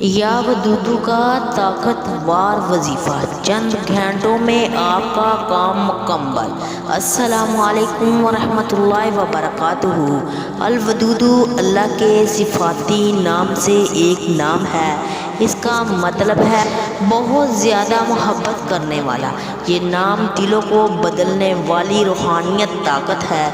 یا ودودو کا طاقتور وظیفہ، چند گھنٹوں میں آپ کا کام مکمل۔ السلام علیکم ورحمۃ اللہ وبرکاتہ۔ الودودو اللہ کے صفاتی نام سے ایک نام ہے۔ اس کا مطلب ہے بہت زیادہ محبت کرنے والا۔ یہ نام دلوں کو بدلنے والی روحانیت طاقت ہے۔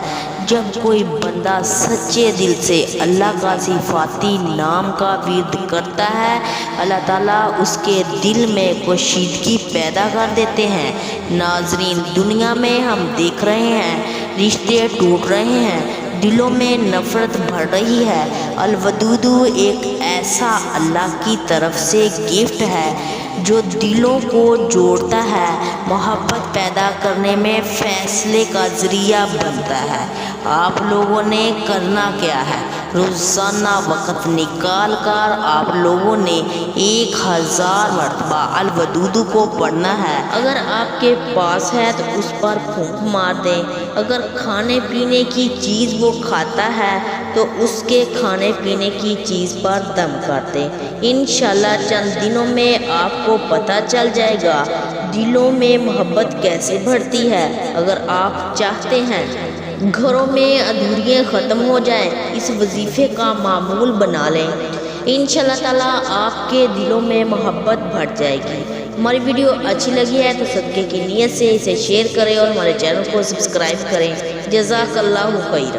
جب کوئی بندہ سچے دل سے اللہ کا صفاتی نام کا ورد کرتا ہے، اللہ تعالیٰ اس کے دل میں کشیدگی پیدا کر دیتے ہیں۔ ناظرین، دنیا میں ہم دیکھ رہے ہیں رشتے ٹوٹ رہے ہیں، دلوں میں نفرت بڑھ رہی ہے۔ الودودو ایک ایسا اللہ کی طرف سے گفٹ ہے جو دلوں کو جوڑتا ہے، محبت پیدا کرنے میں فیصلے کا ذریعہ بنتا ہے۔ آپ لوگوں نے کرنا کیا ہے؟ روزانہ وقت نکال کر آپ لوگوں نے 1000 مرتبہ الودودو کو پڑھنا ہے۔ اگر آپ کے پاس ہے تو اس پر پھونک مار دیں۔ اگر کھانے پینے کی چیز وہ کھاتا ہے تو اس کے کھانے پینے کی چیز پر دم کر دیں۔ انشاءاللہ چند دنوں میں آپ کو پتہ چل جائے گا دلوں میں محبت کیسے بڑھتی ہے۔ اگر آپ چاہتے ہیں گھروں میں ادھوریاں ختم ہو جائیں، اس وظیفے کا معمول بنا لیں۔ انشاءاللہ تعالیٰ آپ کے دلوں میں محبت بڑھ جائے گی۔ ہماری ویڈیو اچھی لگی ہے تو صدقے کی نیت سے اسے شیئر کریں اور ہمارے چینل کو سبسکرائب کریں۔ جزاک اللہ خیر۔